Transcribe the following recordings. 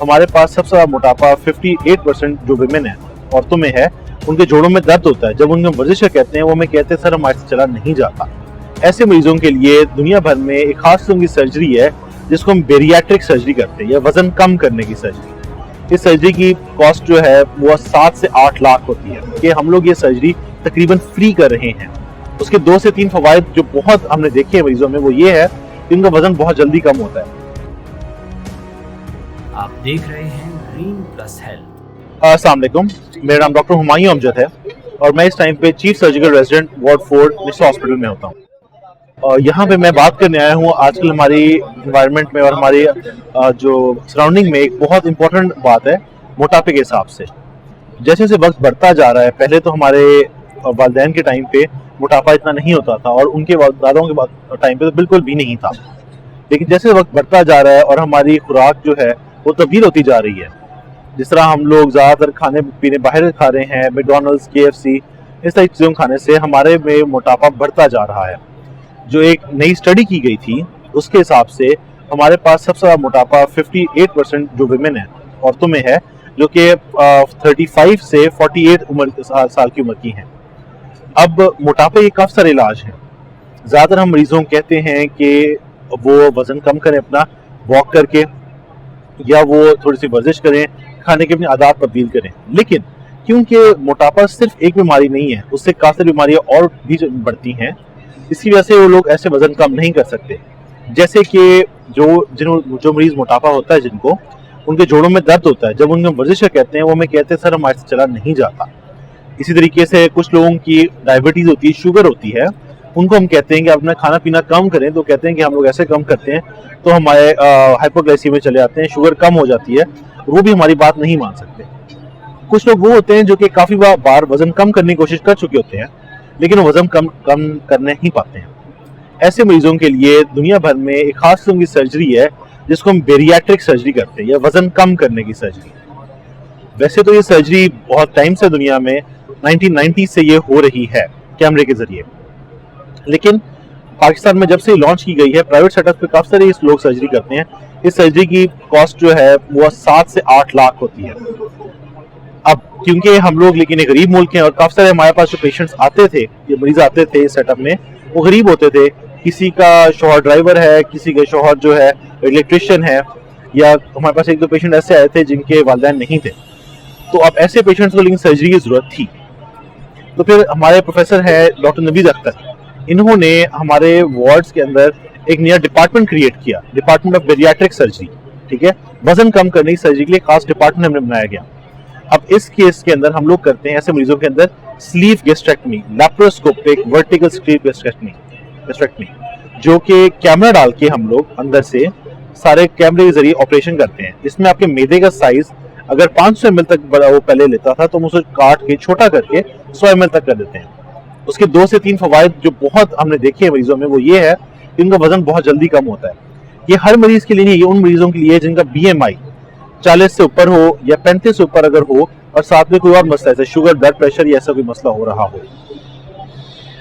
हमारे पास सबसे ज़्यादा मोटापा 58% जो विमेन है, औरतों में है, उनके जोड़ों में दर्द होता है। जब उनके वर्जिश कहते हैं वो हमें कहते हैं सर हमारे से चला नहीं जाता। ऐसे मरीजों के लिए दुनिया भर में एक खास किस्म की सर्जरी है जिसको हम बेरियाट्रिक सर्जरी करते हैं या वजन कम करने की सर्जरी। इस सर्जरी की कॉस्ट जो है वो 7 से 8 लाख होती है कि हम लोग ये सर्जरी तकरीबन फ्री कर रहे हैं। उसके 2 से 3 फवायद जो बहुत हमने देखे हैं मरीजों में वो ये है कि इनका वजन बहुत जल्दी कम होता है। आप देख रहे हैं ग्रीन प्लस हेल्थ। अस्सलाम वालेकुम, मेरा नाम डॉक्टर हुमायूं अमजद है और मैं इस टाइम पे चीफ सर्जिकल रेजिडेंट वार्ड 4 निस्सा हॉस्पिटल में होता हूँ। और यहाँ पे मैं बात करने आया हूँ आजकल हमारी इन्वायरमेंट में और हमारे जो सराउंडिंग में एक बहुत इंपॉर्टेंट बात है मोटापे के हिसाब से। जैसे जैसे वक्त बढ़ता जा रहा है, पहले तो हमारे वालिदैन के टाइम पे मोटापा इतना नहीं होता था और उनके दादाओं के टाइम पे तो बिल्कुल भी नहीं था। लेकिन जैसे वक्त बढ़ता जा रहा है और हमारी खुराक जो है वो तब्दील होती जा रही है, जिस तरह हम लोग ज़्यादातर खाने पीने बाहर खा रहे हैं, मैकडॉनल्ड्स, KFC, इस तरह की चीज़ों खाने से हमारे में मोटापा बढ़ता जा रहा है। जो एक नई स्टडी की गई थी उसके हिसाब से हमारे पास सबसे ज़्यादा मोटापा 58% जो विमेन है, औरतों में है, जो कि 35 से 48 साल की उम्र की हैं। अब मोटापे के काफ़ी सारे इलाज हैं। ज़्यादातर हम मरीजों को कहते हैं कि वो वज़न कम करें अपना वॉक करके, या वो थोड़ी सी वर्जिश करें, खाने की अपनी आदत तब्दील करें। लेकिन क्योंकि मोटापा सिर्फ एक बीमारी नहीं है, उससे काफ़ी सारी बीमारियाँ और भी बढ़ती हैं, इसकी वजह से वो लोग ऐसे वजन कम नहीं कर सकते। जैसे कि जो मरीज मोटापा होता है जिनको, उनके जोड़ों में दर्द होता है। जब उनके वर्जिश कहते हैं वो हमें कहते हैं सर हमारे से चला नहीं जाता। इसी तरीके से कुछ लोगों की डायबिटीज़ होती है, शुगर होती है, उनको हम कहते हैं कि अपना खाना पीना कम करें, तो कहते हैं कि हम लोग ऐसे कम करते हैं तो हमारे हाइपोग्लाइसीमिया चले जाते हैं, शुगर कम हो जाती है, वो भी हमारी बात नहीं मान सकते। कुछ लोग वो होते हैं जो कि काफ़ी बार वजन कम करने की कोशिश कर चुके होते हैं लेकिन वजन कम कर नहीं पाते हैं। ऐसे मरीजों के लिए दुनिया भर में एक खास किस्म की सर्जरी है जिसको हम बेरियाट्रिक सर्जरी करते हैं या वजन कम करने की सर्जरी। वैसे तो ये सर्जरी बहुत टाइम से दुनिया में 1990 से ये हो रही है कैमरे के जरिए, लेकिन पाकिस्तान में जब से लॉन्च की गई है प्राइवेट सेटअप पे काफ़ी सारे लोग सर्जरी करते हैं। इस सर्जरी की कॉस्ट जो है वो 7 से 8 लाख होती है। अब क्योंकि हम लोग लेकिन एक गरीब मुल्क हैं और काफ़ी सारे हमारे पास जो पेशेंट्स आते थे, ये मरीज आते थे इस सेटअप में, वो गरीब होते थे। किसी का शौहर ड्राइवर है, किसी का शौहर जो है इलेक्ट्रिशियन है, या हमारे पास एक दो पेशेंट ऐसे आए थे जिनके वालिदैन नहीं थे। तो अब ऐसे पेशेंट्स को लेकिन सर्जरी की ज़रूरत थी। तो फिर हमारे प्रोफेसर है डॉक्टर नवीद अख्तर, इन्होंने हमारे वार्ड्स के अंदर एक नया डिपार्टमेंट क्रिएट किया, डिपार्टमेंट ऑफ बेरियाट्रिक सर्जरी। ठीक है, वजन कम करने की सर्जरी के लिए खास डिपार्टमेंट हमने बनाया गया। अब इस केस के अंदर हम लोग करते हैं ऐसे मरीजों के अंदर sleeve gastrectomy, laparoscopic vertical sleeve gastrectomy, जो कि कैमरा डाल के हम लोग अंदर से सारे कैमरे के जरिए ऑपरेशन करते हैं। इसमें आपके मैदे का साइज अगर 500 ml तक बड़ा वो पहले लेता था तो हम उसे काट के छोटा करके 100 ml तक कर देते हैं। उसके 2 से 3 फवायद जो बहुत हमने देखे हैं मरीजों में वो ये है कि इनका वजन बहुत जल्दी कम होता है। ये हर मरीज के लिए नहीं, ये उन मरीजों के लिए जिनका BMI 40 से ऊपर हो या 35 से ऊपर अगर हो और साथ में कोई और मसला जैसे शुगर, ब्लड प्रेशर या ऐसा कोई मसला हो रहा हो।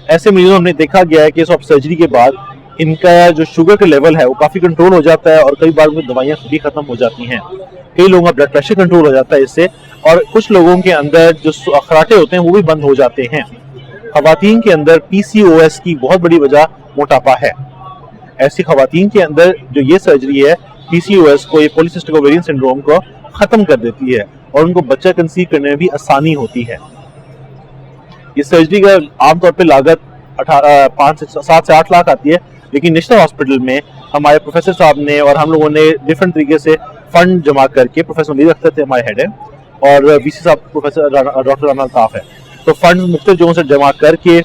ऐसे मरीजों हमने देखा गया है कि इस सर्जरी के बाद इनका जो शुगर का लेवल है वो काफ़ी कंट्रोल हो जाता है और कई बार उनकी दवाइयाँ भी खत्म हो जाती हैं। कई लोगों का ब्लड प्रेशर कंट्रोल हो जाता है इससे, और कुछ लोगों के अंदर जो खराटे होते हैं वो भी बंद हो जाते हैं। खवातीन के अंदर PCOS की बहुत बड़ी वजह मोटापा है। ऐसी खवातीन के अंदर जो ये सर्जरी है PCOS को, ये पॉलीसिस्टिक ओवेरियन सिंड्रोम को खत्म कर देती है और उनको बच्चा कंसीव करने में भी आसानी होती है। इस सर्जरी का आमतौर पर लागत 7 से 8 लाख आती है, लेकिन नेशनल हॉस्पिटल में हमारे प्रोफेसर साहब ने और हम लोगों ने डिफरेंट तरीके से फंड जमा करके, प्रोफेसर नवीद अख्तर थे हमारे हेड है और VC साहब प्रोफेसर डॉक्टर राना अल्ताफ है, तो फंड मुख्तलिफ जगहों से जमा करके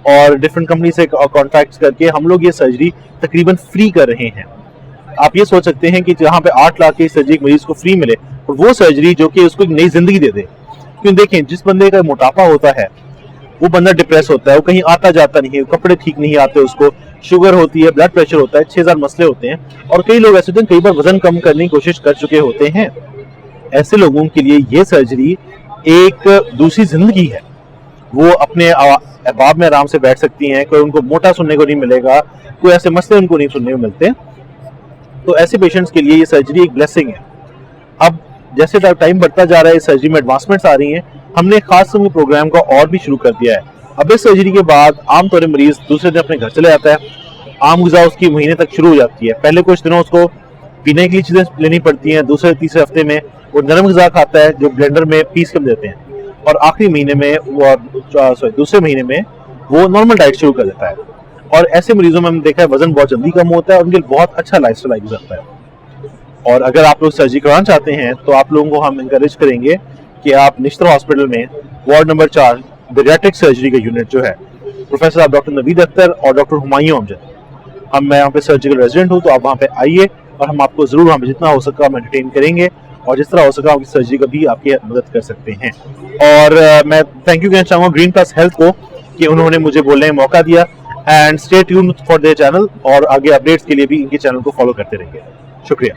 और डिफरेंट कंपनी से कॉन्टैक्ट करके हम लोग ये सर्जरी तकरीबन फ्री कर रहे हैं। आप ये सोच सकते हैं कि जहाँ पे 8 लाख की सर्जरी मरीज को फ्री मिले और वो सर्जरी जो कि उसको एक नई जिंदगी दे दे। क्योंकि देखें, जिस बंदे का मोटापा होता है वो बंदा डिप्रेस होता है, वो कहीं आता जाता नहीं है, कपड़े ठीक नहीं आते, उसको शुगर होती है, ब्लड प्रेशर होता है, 6000 मसले होते हैं, और कई लोग ऐसे होते हैं कई बार वजन कम करने की कोशिश कर चुके होते हैं। ऐसे लोगों के लिए ये सर्जरी एक दूसरी जिंदगी है। वो अपने अहबाब में आराम से बैठ सकती हैं, कोई उनको मोटा सुनने को नहीं मिलेगा, कोई ऐसे मसले उनको नहीं सुनने को मिलते। तो ऐसे पेशेंट्स के लिए ये सर्जरी एक ब्लेसिंग है। अब जैसे टाइम बढ़ता जा रहा है, सर्जरी में एडवांसमेंट्स आ रही हैं, हमने एक खास किस्म के प्रोग्राम का और भी शुरू कर दिया है। अब इस सर्जरी के बाद आमतौर पर मरीज दूसरे दिन अपने घर चले जाता है, आम गुज़ा उसकी महीने तक शुरू हो जाती है। पहले कुछ दिनों उसको पीने के लिए चीज़ें लेनी पड़ती हैं, दूसरे तीसरे हफ्ते में वो नरम गज़ा खाता है जो ब्लेंडर में पीस कर देते हैं, और आखिरी महीने में वो दूसरे महीने में वो नॉर्मल डाइट शुरू कर देता है। और ऐसे मरीजों में हमने देखा है वजन बहुत जल्दी कम होता है और उनके लिए बहुत अच्छा लाइफस्टाइल गुजरता है। और अगर आप लोग सर्जरी कराना चाहते हैं तो आप लोगों को हम इंकरेज करेंगे कि आप निश्तर हॉस्पिटल में वार्ड नंबर 4 बेरियाट्रिक सर्जरी का यूनिट जो है, प्रोफेसर आप डॉक्टर नवीद अख्तर और डॉक्टर हुमायूं अमजद, मैं यहाँ पे सर्जिकल रेजिडेंट हूँ, तो आप वहाँ पे आइए और हम आपको जरूर वहाँ पे जितना हो सका हम एंटरटेन करेंगे और जिस तरह हो सका आपकी सर्जरी का भी आपकी मदद कर सकते हैं। और मैं थैंक यू कहना चाहूँगा ग्रीन प्लस हेल्थ को कि उन्होंने मुझे बोलने का मौका दिया। And stay tuned for their channel, और आगे अपडेट्स के लिए भी इनके चैनल को फॉलो करते रहिए। शुक्रिया।